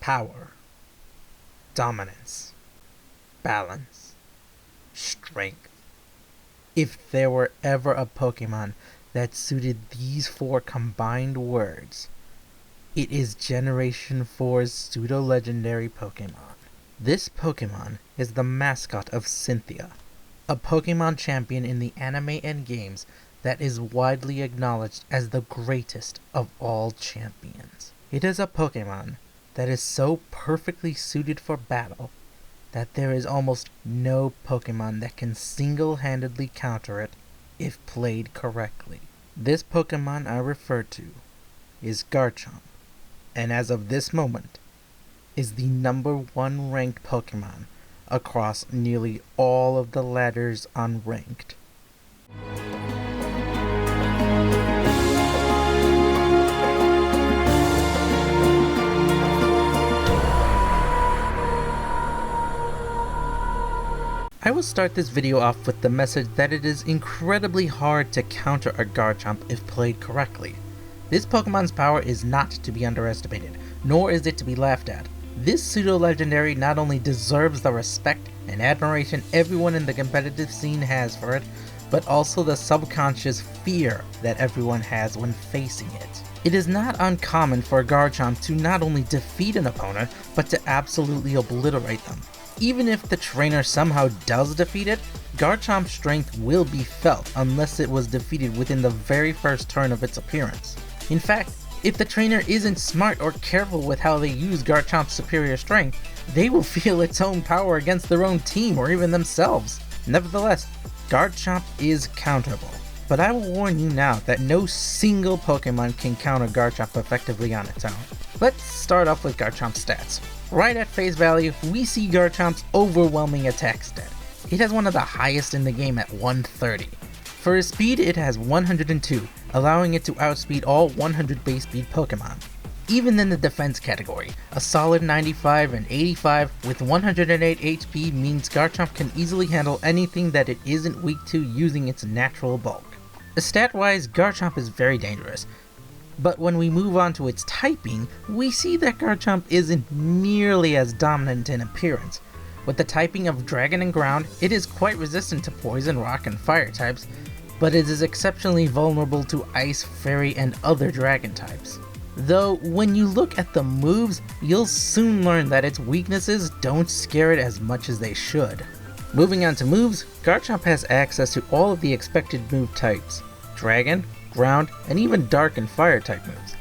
Power, dominance, balance, strength. If there were ever a Pokemon that suited these four combined words, it is Generation 4's pseudo-legendary Pokemon. This Pokemon is the mascot of Cynthia, a Pokemon champion in the anime and games that is widely acknowledged as the greatest of all champions. It is a Pokemon that is so perfectly suited for battle that there is almost no Pokemon that can single-handedly counter it if played correctly. This Pokemon I refer to is Garchomp, and as of this moment, is the #1 ranked Pokemon across nearly all of the ladders on Ranked. I will start this video off with the message that it is incredibly hard to counter a Garchomp if played correctly. This Pokemon's power is not to be underestimated, nor is it to be laughed at. This pseudo-legendary not only deserves the respect and admiration everyone in the competitive scene has for it, but also the subconscious fear that everyone has when facing it. It is not uncommon for a Garchomp to not only defeat an opponent, but to absolutely obliterate them. Even if the trainer somehow does defeat it, Garchomp's strength will be felt unless it was defeated within the very first turn of its appearance. In fact, if the trainer isn't smart or careful with how they use Garchomp's superior strength, they will feel its own power against their own team or even themselves. Nevertheless, Garchomp is counterable, but I will warn you now that no single Pokemon can counter Garchomp effectively on its own. Let's start off with Garchomp's stats. Right at face value, we see Garchomp's overwhelming attack stat. It has one of the highest in the game at 130. For its speed, it has 102, allowing it to outspeed all 100 base speed Pokemon. Even in the defense category, a solid 95 and 85 with 108 HP means Garchomp can easily handle anything that it isn't weak to using its natural bulk. Stat-wise, Garchomp is very dangerous, but when we move on to its typing, we see that Garchomp isn't nearly as dominant in appearance. With the typing of Dragon and Ground, it is quite resistant to Poison, Rock, and Fire types, but it is exceptionally vulnerable to Ice, Fairy, and other Dragon types. Though, when you look at the moves, you'll soon learn that its weaknesses don't scare it as much as they should. Moving on to moves, Garchomp has access to all of the expected move types: Dragon, Ground, and even Dark and Fire type moves.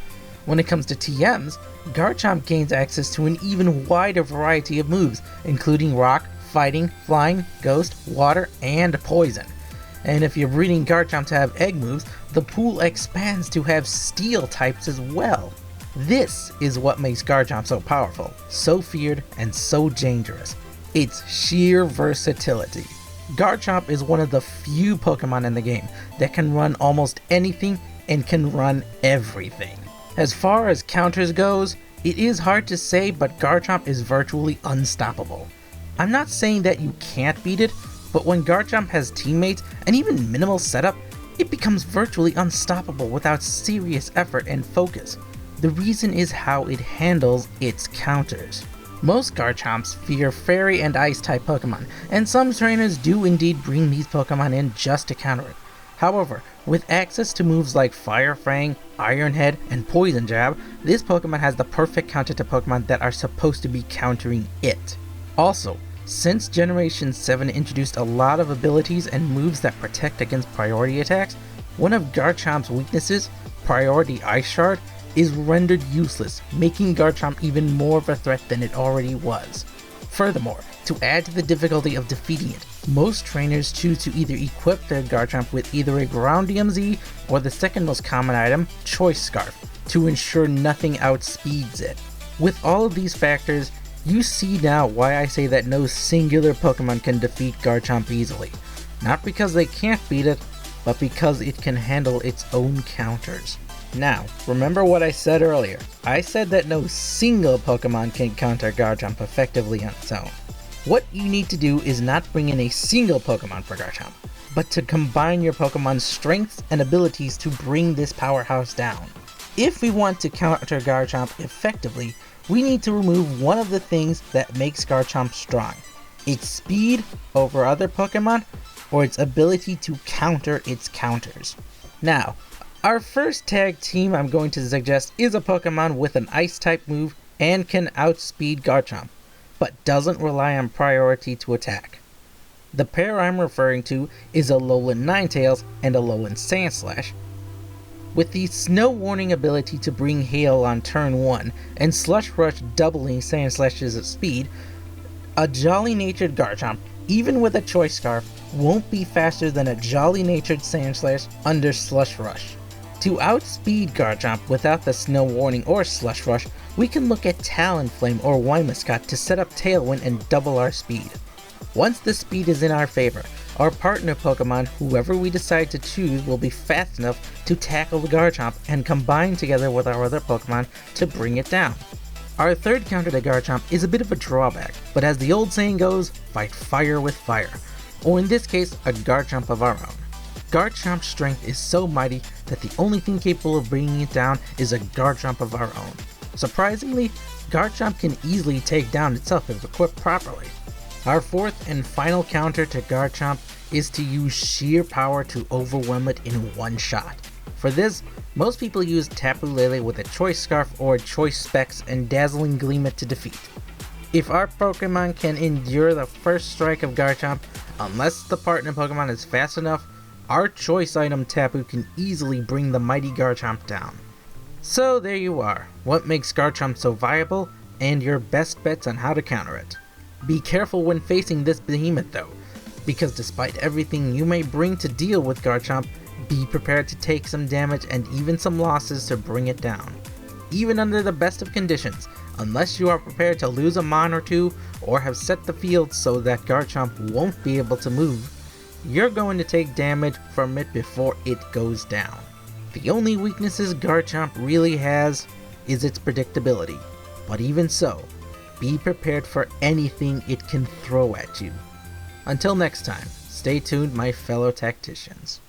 When it comes to TMs, Garchomp gains access to an even wider variety of moves, including Rock, Fighting, Flying, Ghost, Water, and Poison. And if you're breeding Garchomp to have egg moves, the pool expands to have steel types as well. This is what makes Garchomp so powerful, so feared, and so dangerous. Its sheer versatility. Garchomp is one of the few Pokemon in the game that can run almost anything and can run everything. As far as counters goes, it is hard to say, but Garchomp is virtually unstoppable. I'm not saying that you can't beat it, but when Garchomp has teammates and even minimal setup, it becomes virtually unstoppable without serious effort and focus. The reason is how it handles its counters. Most Garchomps fear Fairy and Ice type Pokemon, and some trainers do indeed bring these Pokemon in just to counter it. However, with access to moves like Fire Fang, Iron Head, and Poison Jab, this Pokemon has the perfect counter to Pokemon that are supposed to be countering it. Also, since Generation 7 introduced a lot of abilities and moves that protect against priority attacks, one of Garchomp's weaknesses, Priority Ice Shard, is rendered useless, making Garchomp even more of a threat than it already was. Furthermore, to add to the difficulty of defeating it, most trainers choose to either equip their Garchomp with either a Ground DMZ or the second most common item, Choice Scarf, to ensure nothing outspeeds it. With all of these factors, you see now why I say that no singular Pokemon can defeat Garchomp easily. Not because they can't beat it, but because it can handle its own counters. Now, remember what I said earlier. I said that no single Pokemon can counter Garchomp effectively on its own. What you need to do is not bring in a single Pokemon for Garchomp, but to combine your Pokemon's strengths and abilities to bring this powerhouse down. If we want to counter Garchomp effectively, we need to remove one of the things that makes Garchomp strong. Its speed over other Pokemon, or its ability to counter its counters. Now, our first tag team I'm going to suggest is a Pokemon with an Ice-type move and can outspeed Garchomp, but doesn't rely on priority to attack. The pair I'm referring to is Alolan Ninetales and Alolan Sandslash. With the Snow Warning ability to bring Hail on turn 1 and Slush Rush doubling Sandslash's speed, a jolly-natured Garchomp, even with a Choice Scarf, won't be faster than a jolly-natured Sandslash under Slush Rush. To outspeed Garchomp without the Snow Warning or Slush Rush, we can look at Talonflame or Whimsicott to set up Tailwind and double our speed. Once the speed is in our favor, our partner Pokemon, whoever we decide to choose, will be fast enough to tackle the Garchomp and combine together with our other Pokemon to bring it down. Our third counter to Garchomp is a bit of a drawback, but as the old saying goes, fight fire with fire, or in this case, a Garchomp of our own. Garchomp's strength is so mighty that the only thing capable of bringing it down is a Garchomp of our own. Surprisingly, Garchomp can easily take down itself if equipped properly. Our fourth and final counter to Garchomp is to use sheer power to overwhelm it in one shot. For this, most people use Tapu Lele with a Choice Scarf or a Choice Specs and Dazzling Gleam it to defeat. If our Pokemon can endure the first strike of Garchomp, unless the partner Pokemon is fast enough, our choice item Tapu can easily bring the mighty Garchomp down. So there you are, what makes Garchomp so viable, and your best bets on how to counter it. Be careful when facing this behemoth though, because despite everything you may bring to deal with Garchomp, be prepared to take some damage and even some losses to bring it down. Even under the best of conditions, unless you are prepared to lose a Mon or two, or have set the field so that Garchomp won't be able to move, you're going to take damage from it before it goes down. The only weaknesses Garchomp really has is its predictability, but even so, be prepared for anything it can throw at you. Until next time, stay tuned my fellow tacticians.